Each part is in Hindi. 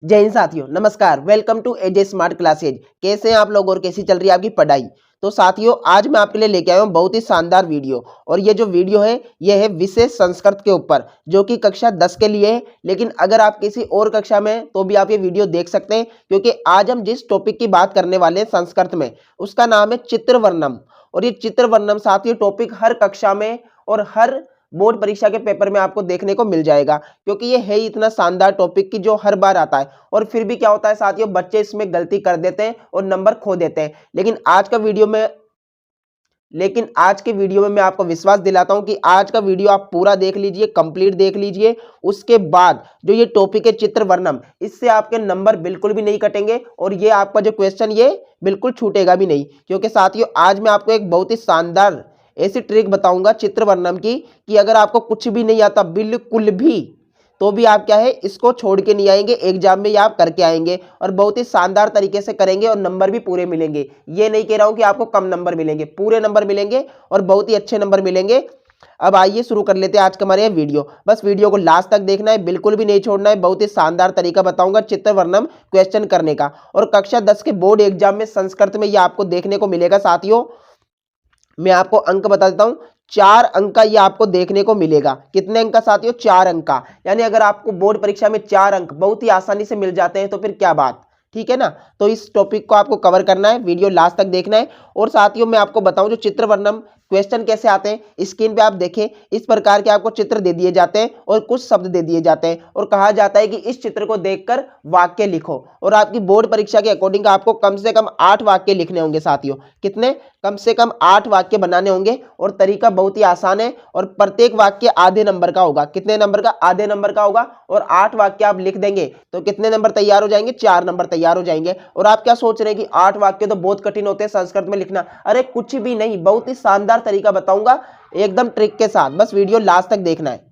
जय हिंद साथियों, नमस्कार। Welcome to AJ smart classes. कैसे हैं आप लोग और कैसी चल रही है आपकी पढ़ाई। तो साथियों, आज मैं आपके लिए लेके आया हूँ बहुत ही शानदार वीडियो। और ये जो वीडियो है ये है विशेष संस्कृत के ऊपर, जो कि कक्षा 10 के लिए है। लेकिन अगर आप किसी और कक्षा में हैं तो भी आप ये वीडियो देख सकते हैं, क्योंकि आज हम जिस टॉपिक की बात करने वाले हैं संस्कृत में, उसका नाम है चित्र वर्णम। और ये चित्र वर्णम साथियों टॉपिक हर कक्षा में और हर बोर्ड परीक्षा के पेपर में आपको देखने को मिल जाएगा, क्योंकि ये है ही इतना शानदार टॉपिक कि जो हर बार आता है। और फिर भी क्या होता है साथियों, बच्चे इसमें गलती कर देते हैं और नंबर खो देते हैं। लेकिन आज के वीडियो में मैं आपको विश्वास दिलाता हूं कि आज का वीडियो आप पूरा देख लीजिए, कंप्लीट देख लीजिए। उसके बाद जो ये टॉपिक है चित्र वर्णम, इससे आपके नंबर बिल्कुल भी नहीं कटेंगे और ये आपका जो क्वेश्चन ये बिल्कुल छूटेगा भी नहीं। क्योंकि साथियों आज मैं आपको एक बहुत ही शानदार ऐसी ट्रिक बताऊंगा चित्र वर्णम की, कि अगर आपको कुछ भी नहीं आता बिल्कुल भी, तो भी आप क्या है इसको छोड़ के नहीं आएंगे, एग्जाम में ये आप करके आएंगे और बहुत ही शानदार तरीके से करेंगे और नंबर भी पूरे मिलेंगे। ये नहीं कह रहा हूं कि आपको कम नंबर मिलेंगे, पूरे नंबर मिलेंगे और बहुत ही अच्छे नंबर मिलेंगे। अब आइए शुरू कर लेते हैं आज का हमारे वीडियो। बस वीडियो को लास्ट तक देखना है, बिल्कुल भी नहीं छोड़ना है। बहुत ही शानदार तरीका बताऊंगा चित्र वर्णम क्वेश्चन करने का, और कक्षा 10 के बोर्ड एग्जाम में संस्कृत में ये आपको देखने को मिलेगा। साथियों मैं आपको अंक बता देता हूं, 4 अंक का ये आपको देखने को मिलेगा। कितने अंक का साथियों? 4 अंक का। यानी अगर आपको बोर्ड परीक्षा में 4 अंक बहुत ही आसानी से मिल जाते हैं तो फिर क्या बात, ठीक है ना। तो इस टॉपिक को आपको कवर करना है, वीडियो लास्ट तक देखना है। और साथियों मैं आपको बताऊं जो चित्र वर्णम क्वेश्चन कैसे आते हैं, स्क्रीन पे आप देखें, इस प्रकार के आपको चित्र दे दिए जाते हैं और कुछ शब्द दे दिए जाते हैं और कहा जाता है कि इस चित्र को देखकर वाक्य लिखो। और आपकी बोर्ड परीक्षा के अकॉर्डिंग आपको कम से कम 8 वाक्य लिखने होंगे साथियों। कितने? कम से कम 8 वाक्य बनाने होंगे। और तरीका बहुत ही आसान है और प्रत्येक वाक्य आधे नंबर का होगा। कितने नंबर का? आधे नंबर का होगा। और 8 वाक्य आप लिख देंगे तो कितने नंबर तैयार हो जाएंगे? 4 नंबर तैयार हो जाएंगे। और आप क्या सोच रहे हैं कि 8 वाक्य तो बहुत कठिन होते हैं संस्कृत में लिखना? अरे कुछ भी नहीं, बहुत ही शानदार तरीका बताऊंगा एकदम ट्रिक के साथ। बस वीडियो लास्ट तक देखना है।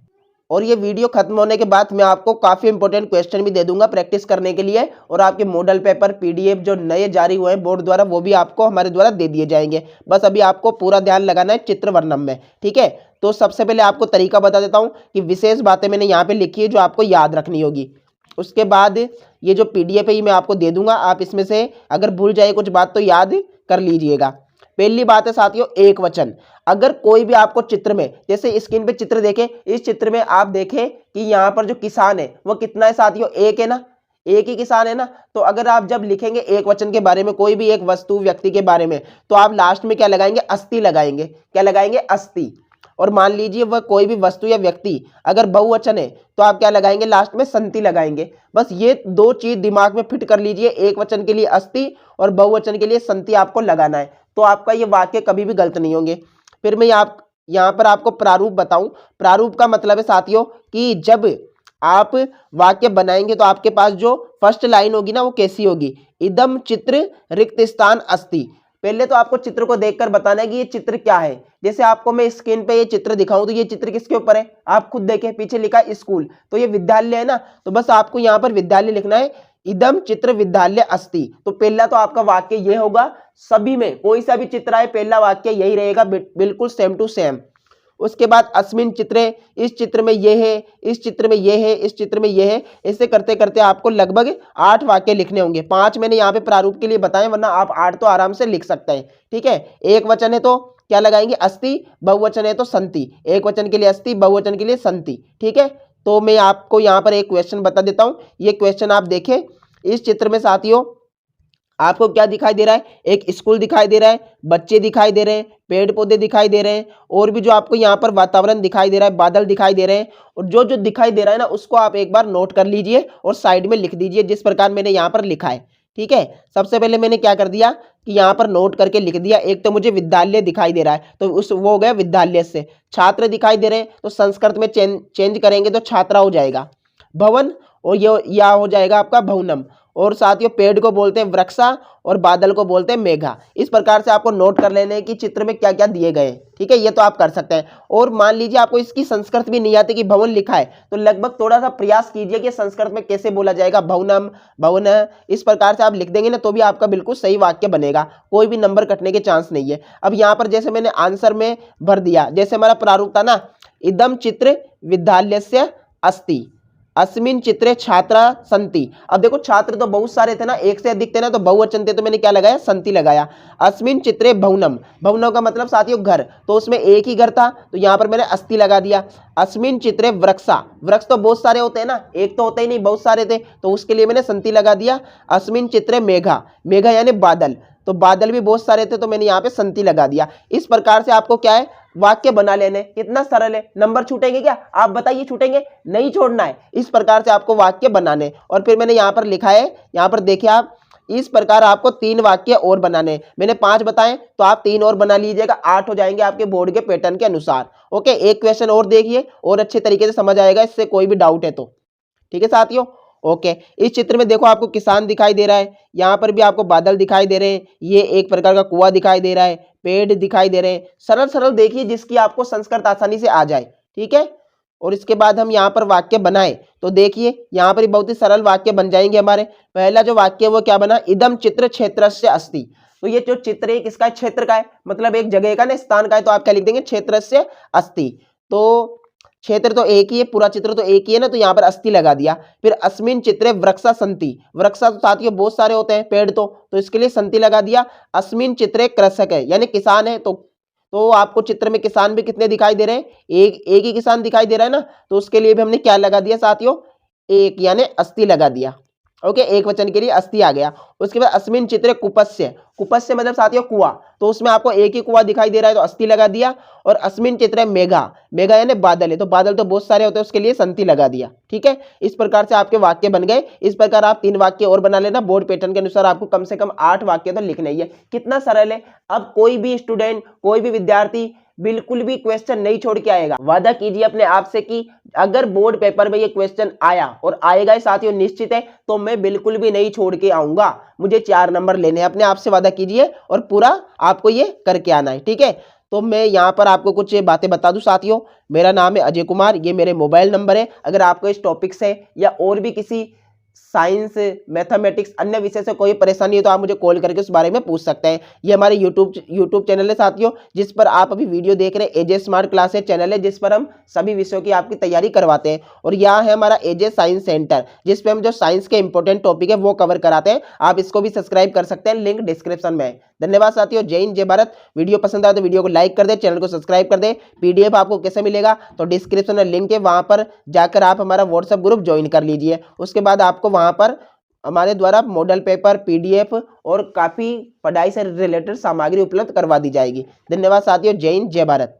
और ये वीडियो खत्म होने के बाद मैं आपको काफी इंपॉर्टेंट क्वेश्चन भी दे दूंगा प्रैक्टिस करने के लिए। और आपके मॉडल पेपर पीडीएफ जो नए जारी हुए हैं बोर्ड द्वारा, वो भी आपको हमारे द्वारा दे दिए जाएंगे। बस अभी आपको पूरा ध्यान लगाना है चित्र वर्णम में, ठीक है। तो सबसे पहले आपको तरीका बता देता हूँ कि विशेष बातें मैंने यहाँ पे लिखी है जो आपको याद रखनी होगी। उसके बाद ये जो पीडीएफ है ये मैं आपको दे दूंगा, आप इसमें से अगर भूल जाए कुछ बात तो याद कर लीजिएगा। पहली बात है साथियों एक वचन। अगर कोई भी आपको चित्र में, जैसे स्क्रीन पे चित्र देखें, इस चित्र में आप देखें कि यहाँ पर जो किसान है वो कितना है साथियों? एक है ना, एक ही किसान है ना। तो अगर आप जब लिखेंगे एक वचन के बारे में, कोई भी एक वस्तु व्यक्ति के बारे में, तो आप लास्ट में क्या लगाएंगे? अस्थि लगाएंगे। क्या लगाएंगे? अस्थि। और मान लीजिए वह कोई भी वस्तु या व्यक्ति अगर बहुवचन है तो आप क्या लगाएंगे? लास्ट में संति लगाएंगे। बस ये दो चीज दिमाग में फिट कर लीजिए, एक वचन के लिए अस्थि और बहुवचन के लिए संति आपको लगाना है, तो आपका ये वाक्य कभी भी गलत नहीं होंगे। फिर मैं यहाँ पर आपको प्रारूप बताऊं। प्रारूप का मतलब है साथियों कि जब आप वाक्य बनाएंगे तो आपके पास जो फर्स्ट लाइन होगी ना वो कैसी होगी? इदम चित्र रिक्त स्थान अस्ति। पहले तो आपको चित्र को देखकर बताना है कि ये चित्र क्या है। जैसे आपको मैं स्क्रीन पे ये चित्र दिखाऊं तो ये चित्र किसके ऊपर है? आप खुद देखें, पीछे लिखा है स्कूल, तो ये विद्यालय है ना। तो बस आपको यहाँ पर विद्यालय लिखना है, इदम चित्र विद्यालय अस्ति। तो पहला तो आपका वाक्य ये होगा। सभी में कोई सा भी चित्र आए पहला वाक्य यही रहेगा, बिल्कुल सेम टू सेम। उसके बाद अस्मिन चित्रे, इस चित्र में ये है, इस चित्र में ये है, इस चित्र में ये है। ऐसे करते करते आपको लगभग 8 वाक्य लिखने होंगे। 5 मैंने यहाँ पे प्रारूप के लिए बताए, वरना आप 8 तो आराम से लिख सकते हैं, ठीक है। एक वचन है तो क्या लगाएंगे? अस्थि, बहुवचन है तो संति। एक वचन के लिए अस्थि, बहुवचन के लिए संति, ठीक है। तो मैं आपको यहाँ पर एक क्वेश्चन बता देता हूँ। ये क्वेश्चन आप देखें, इस चित्र में साथियों आपको क्या दिखाई दे रहा है? एक स्कूल दिखाई दे रहा है, बच्चे दिखाई दे रहे हैं, पेड़ पौधे दिखाई दे रहे हैं, और भी जो आपको यहाँ पर वातावरण दिखाई दे रहा है, बादल दिखाई दे रहे हैं। और जो जो दिखाई दे रहा है ना उसको आप एक बार नोट कर लीजिए और साइड में लिख दीजिए जिस प्रकार मैंने यहाँ पर लिखा है, ठीक है। सबसे पहले मैंने क्या कर दिया कि यहाँ पर नोट करके लिख दिया। एक तो मुझे विद्यालय दिखाई दे रहा है तो वो हो गया विद्यालय से। छात्र दिखाई दे रहे हैं तो संस्कृत में चेंज करेंगे तो छात्रा हो जाएगा। भवन, और ये या हो जाएगा आपका भवनम। और साथियों पेड़ को बोलते हैं वृक्षा और बादल को बोलते हैं मेघा। इस प्रकार से आपको नोट कर लेने कि चित्र में क्या क्या दिए गए, ठीक है। ये तो आप कर सकते हैं। और मान लीजिए आपको इसकी संस्कृत भी नहीं आती कि भवन लिखा है, तो लगभग थोड़ा सा प्रयास कीजिए कि संस्कृत में कैसे बोला जाएगा, भवनम, भवन। इस प्रकार से आप लिख देंगे ना तो भी आपका बिल्कुल सही वाक्य बनेगा, कोई भी नंबर कटने के चांस नहीं है। अब यहाँ पर जैसे मैंने आंसर में भर दिया, जैसे हमारा प्रारूप था ना, इदम चित्र विद्यालय से अस्ति। अस्मिन् चित्रे छात्रा सन्ति। अब देखो छात्र तो बहुत सारे थे ना, एक से अधिक थे ना, तो बहुवचन थे, तो मैंने क्या लगाया, सन्ति लगाया। अस्मिन् चित्रे भवनम, भवनम का मतलब साथियों घर, तो उसमें एक ही घर था, तो यहाँ पर मैंने अस्ति लगा दिया। अस्मिन् चित्रे वृक्षा, वृक्ष तो बहुत सारे होते हैं ना, एक तो होते ही नहीं, बहुत सारे थे, तो उसके लिए मैंने सन्ति लगा दिया। अस्मिन् चित्रे मेघा, मेघा यानी बादल, तो बादल भी बहुत सारे थे, तो मैंने यहाँ पे सन्ति लगा दिया। इस प्रकार से आपको क्या है, वाक्य बना लेने, कितना सरल है। नंबर छूटेंगे क्या, आप बताइए, छूटेंगे? नहीं छोड़ना है। इस प्रकार से आपको वाक्य बनाने, और फिर मैंने यहाँ पर लिखा है, यहाँ पर देखिए आप, इस प्रकार आपको 3 वाक्य और बनाने, मैंने 5 बताए, तो आप 3 और बना लीजिएगा, 8 हो जाएंगे आपके बोर्ड के पैटर्न के अनुसार। ओके, एक क्वेश्चन और देखिए, और अच्छे तरीके से समझ आएगा, इससे कोई भी डाउट है तो। ठीक है साथियों, ओके। इस चित्र में देखो आपको किसान दिखाई दे रहा है, यहाँ पर भी आपको बादल दिखाई दे रहे हैं, ये एक प्रकार का कुआं दिखाई दे रहा है, पेड़ दिखाई दे रहे हैं। सरल सरल देखिए, जिसकी आपको संस्कृत आसानी से आ जाए। ठीक है, और इसके बाद हम यहाँ पर वाक्य बनाए, तो देखिए यहाँ पर बहुत ही सरल वाक्य बन जाएंगे हमारे। पहला जो वाक्य है वो क्या बना, इदम चित्र क्षेत्रस्य अस्ति। तो ये जो चित्र है किसका है, क्षेत्र का है, मतलब एक जगह का ना, स्थान का है, तो आप क्या लिख देंगे, क्षेत्रस्य अस्ति। तो क्षेत्र तो एक ही है, पूरा चित्र तो एक ही है ना, तो यहाँ पर अस्ति लगा दिया। फिर अस्मिन् चित्रे वृक्षा सन्ति, वृक्षा तो साथियों बहुत सारे होते हैं, पेड़ तो इसके लिए सन्ति लगा दिया। अस्मिन् चित्रे कृषक है, यानी किसान है, तो आपको चित्र में किसान भी कितने दिखाई दे रहे हैं, एक ही किसान दिखाई दे रहा है ना, तो उसके लिए भी हमने क्या लगा दिया साथियों, एक, यानी अस्ति लगा दिया। ओके, एक वचन के लिए अस्ति आ गया। उसके बाद अस्मिन् चित्रे कुपस्य, कुपस्य मतलब साथियों कुआं, तो उसमें आपको एक ही कुआं दिखाई दे रहा है, तो अस्ति लगा दिया। और अस्मिन् चित्रे मेघा, मेघा यानी बादल है, तो बादल तो बहुत सारे होते हैं, उसके लिए सन्ति लगा दिया। ठीक है, इस प्रकार से आपके वाक्य बन गए। इस प्रकार आप 3 वाक्य और बना लेना, बोर्ड पैटर्न के अनुसार आपको कम से कम 8 वाक्य तो लिखने ही है। कितना सरल है। अब कोई भी स्टूडेंट, कोई भी विद्यार्थी बिल्कुल भी क्वेश्चन नहीं छोड़ के आएगा। वादा कीजिए अपने आप से कि अगर बोर्ड पेपर में ये क्वेश्चन आया, और आएगा ही साथियों, निश्चित है, तो मैं बिल्कुल भी नहीं छोड़ के आऊंगा। मुझे 4 नंबर लेने हैं, अपने आप से वादा कीजिए, और पूरा आपको ये करके आना है। ठीक है, तो मैं यहाँ पर आपको कुछ बातें बता दूं साथियों। मेरा नाम है अजय कुमार, ये मेरे मोबाइल नंबर है। अगर आपको इस टॉपिक से या और भी किसी साइंस, मैथमेटिक्स, अन्य विषय से कोई परेशानी है, तो आप मुझे कॉल करके उस बारे में पूछ सकते हैं। ये हमारे यूट्यूब चैनल है साथियों, जिस पर आप अभी वीडियो देख रहे हैं। एजे स्मार्ट क्लासेस चैनल है, जिस पर हम सभी विषयों की आपकी तैयारी करवाते हैं। और यहाँ है हमारा एजे साइंस सेंटर, जिस पर हम जो साइंस के इंपॉर्टेंट टॉपिक है वो कवर कराते हैं। आप इसको भी सब्सक्राइब कर सकते हैं, लिंक डिस्क्रिप्शन में है। धन्यवाद साथियों, जय हिंद, जय भारत। वीडियो पसंद आए तो वीडियो को लाइक कर दे, चैनल को सब्सक्राइब कर दे। पीडीएफ आपको कैसे मिलेगा, तो डिस्क्रिप्शन में लिंक है, वहां पर जाकर आप हमारा व्हाट्सएप ग्रुप ज्वाइन कर लीजिए। उसके बाद आपको वहां पर हमारे द्वारा मॉडल पेपर, पीडीएफ और काफी पढ़ाई से रिलेटेड सामग्री उपलब्ध करवा दी जाएगी। धन्यवाद साथियों, जय हिंद, जय भारत।